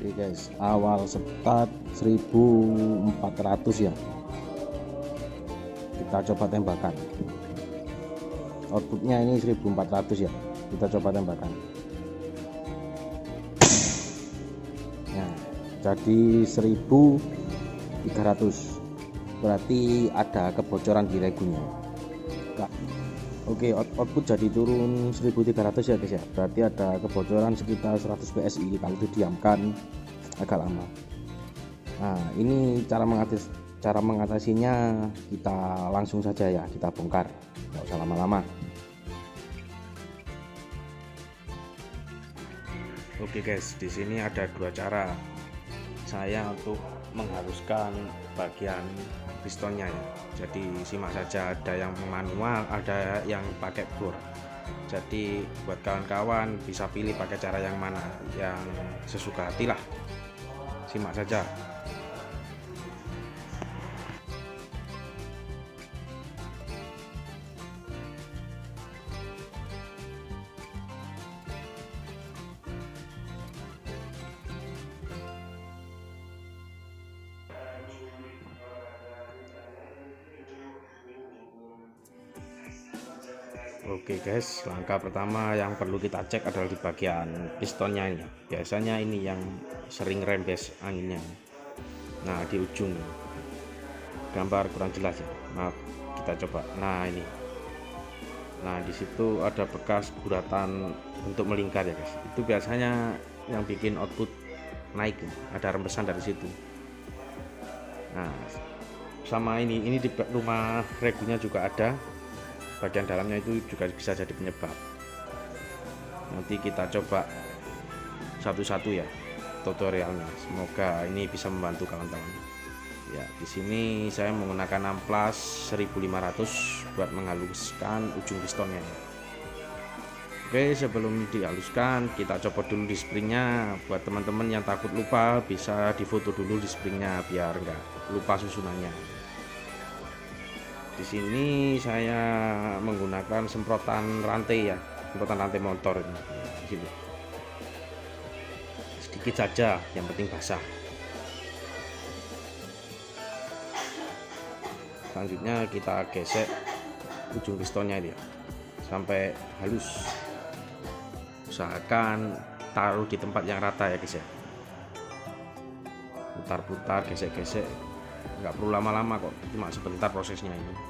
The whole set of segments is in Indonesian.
Oke guys, awal start 1400 ya. Kita coba tembakan. Outputnya ini 1400 ya. Kita coba tembakan. Nah, jadi 1300. Berarti ada kebocoran di regunya. Oke, output jadi turun 1300 ya guys ya. Berarti ada kebocoran sekitar 100 PSI kalau didiamkan agak lama. Nah, ini cara mengatasinya, kita langsung saja ya, kita bongkar, nggak usah lama-lama. Oke guys, di sini ada dua cara saya untuk mengharuskan bagian pistonnya ya. Jadi simak saja, ada yang manual, ada yang pakai bor. Jadi buat kawan-kawan bisa pilih pakai cara yang mana, yang sesuka hati lah. Simak saja. Oke guys, langkah pertama yang perlu kita cek adalah di bagian pistonnya ini. Biasanya ini yang sering rembes anginnya. Nah, di ujung gambar kurang jelas ya, maaf, kita coba. Nah, ini. Nah, di situ ada bekas guratan untuk melingkar ya guys. Itu biasanya yang bikin output naik, ada rembesan dari situ. Nah, sama ini di rumah regunya juga ada. Bagian dalamnya itu juga bisa jadi penyebab. Nanti kita coba satu-satu ya tutorialnya. Semoga ini bisa membantu kawan-kawan. Ya, di sini saya menggunakan amplas 1500 buat menghaluskan ujung pistonnya. Oke, sebelum dihaluskan kita copot dulu di springnya. Buat teman-teman yang takut lupa, bisa difoto dulu di springnya biar enggak lupa susunannya. Di sini saya menggunakan semprotan rantai ya, semprotan rantai motor ini. Di sini sedikit saja, yang penting basah. Selanjutnya kita gesek ujung pistonnya ini ya, sampai halus. Usahakan taruh di tempat yang rata ya guys ya. Putar-putar, gesek-gesek, nggak perlu lama-lama kok, cuma sebentar prosesnya ini.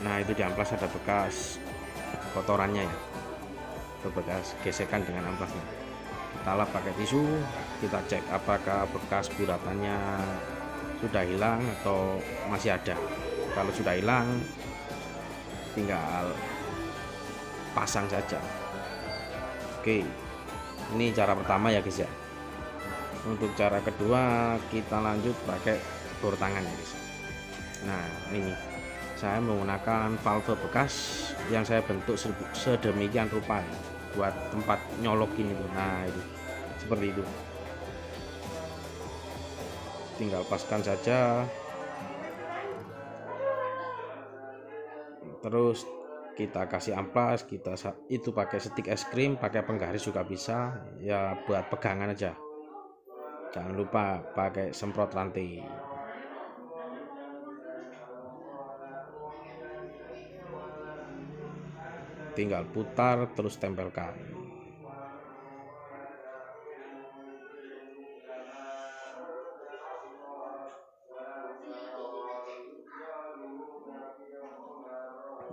Nah itu di amplas ada bekas kotorannya ya, bekas gesekan dengan amplasnya. Kita lap pakai tisu, kita cek apakah bekas guratannya sudah hilang atau masih ada. Kalau sudah hilang, tinggal pasang saja. Oke, ini cara pertama ya guys ya. Untuk cara kedua kita lanjut pakai bor tangan ya guys. Nah ini saya menggunakan valve bekas yang saya bentuk sedemikian rupa ya, buat tempat nyolokin itu. Nah itu seperti itu, tinggal paskan saja, terus kita kasih amplas. Kita itu pakai stik es krim, pakai penggaris juga bisa ya, buat pegangan aja. Jangan lupa pakai semprot rantai. Tinggal putar terus tempelkan.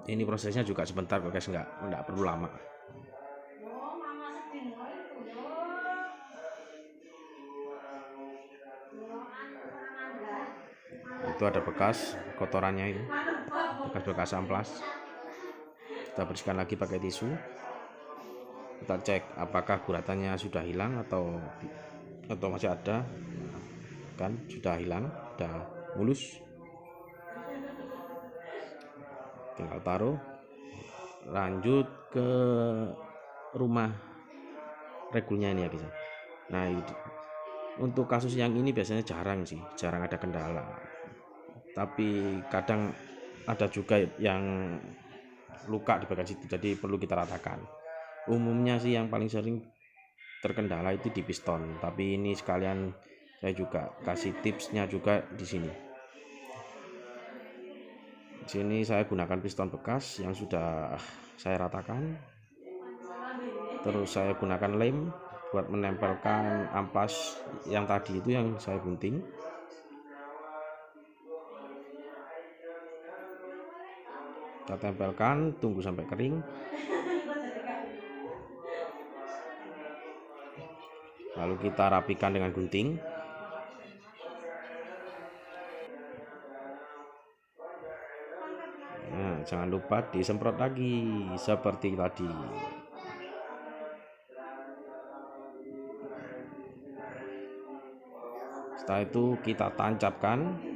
Ini prosesnya juga sebentar kok guys, nggak perlu lama. Itu ada bekas kotorannya itu, bekas amplas. Kita bersihkan lagi pakai tisu. Kita cek apakah guratannya sudah hilang atau masih ada. Kan sudah hilang, sudah mulus. Tinggal taruh, lanjut ke rumah regulnya ini ya guys. Nah untuk kasus yang ini biasanya jarang ada kendala, tapi kadang ada juga yang luka di bagian situ, jadi perlu kita ratakan. Umumnya sih yang paling sering terkendala itu di piston, tapi ini sekalian saya juga kasih tipsnya juga di sini. Di sini saya gunakan piston bekas yang sudah saya ratakan, terus saya gunakan lem buat menempelkan amplas yang tadi itu yang saya gunting. Kita tempelkan, tunggu sampai kering, lalu kita rapikan dengan gunting. Nah, jangan lupa disemprot lagi seperti tadi. Setelah itu kita tancapkan.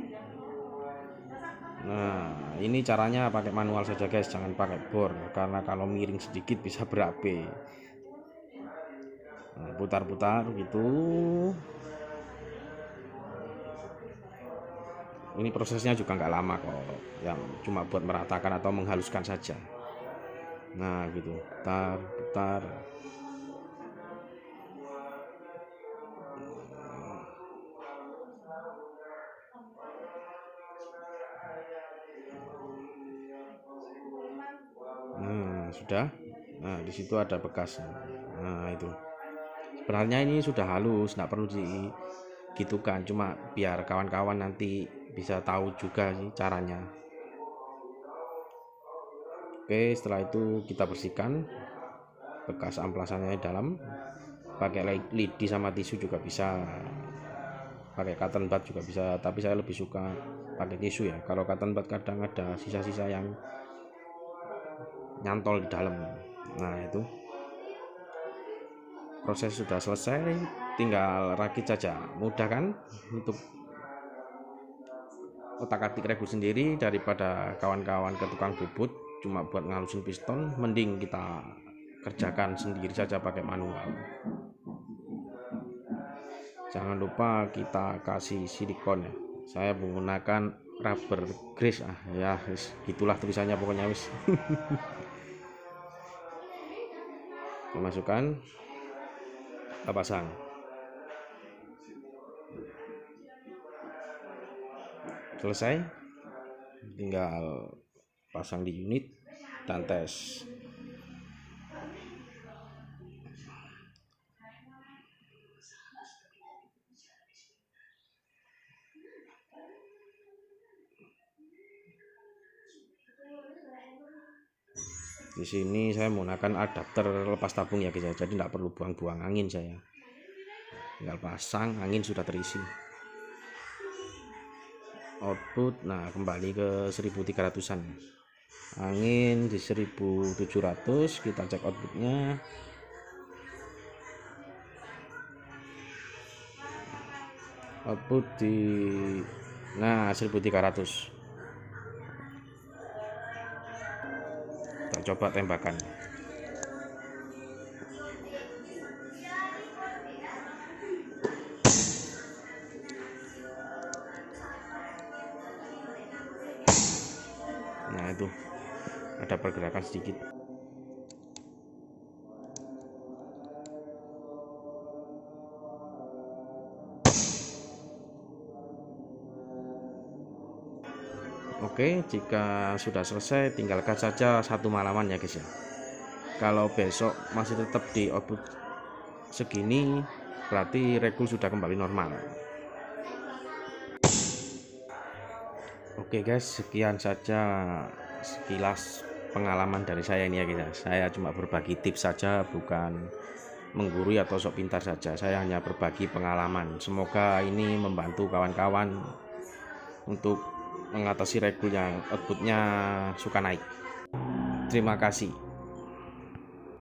Nah, ini caranya pakai manual saja guys, jangan pakai bor, karena kalau miring sedikit bisa berabe. Nah, putar-putar gitu. Ini prosesnya juga nggak lama kok, yang cuma buat meratakan atau menghaluskan saja. Nah gitu, putar-putar. Sudah. Nah di situ ada bekas. Nah itu sebenarnya ini sudah halus, nggak perlu digitukan, cuma biar kawan-kawan nanti bisa tahu juga sih caranya. Oke, setelah itu kita bersihkan bekas amplasannya dalam, pakai lidi sama tisu juga bisa, pakai cotton bud juga bisa, tapi saya lebih suka pakai tisu ya. Kalau cotton bud kadang ada sisa-sisa yang nyantol di dalam. Nah itu proses sudah selesai, tinggal rakit saja. Mudah kan untuk otak-atik regu sendiri, daripada kawan-kawan ke tukang bubut cuma buat ngalusin piston, mending kita kerjakan sendiri saja pakai manual. Jangan lupa kita kasih silikon ya. Saya menggunakan rubber grease ya, gitulah tulisannya pokoknya wis. Masukkan, kita pasang. Selesai, tinggal pasang di unit dan tes. Di sini saya menggunakan adapter lepas tabung ya guys, jadi tidak perlu buang-buang angin, saya tinggal pasang, angin sudah terisi. Output, nah kembali ke 1300an, angin di 1700. Kita cek outputnya. Output di 1300. Kita coba tembakan. Nah itu ada pergerakan sedikit. Oke, jika sudah selesai tinggal gas saja satu malaman ya guys ya. Kalau besok masih tetap di output segini, berarti regul sudah kembali normal. Oke guys, sekian saja sekilas pengalaman dari saya ini ya guys. Saya cuma berbagi tips saja, bukan menggurui atau sok pintar saja. Saya hanya berbagi pengalaman. Semoga ini membantu kawan-kawan untuk mengatasi regul yang outputnya suka naik. Terima kasih.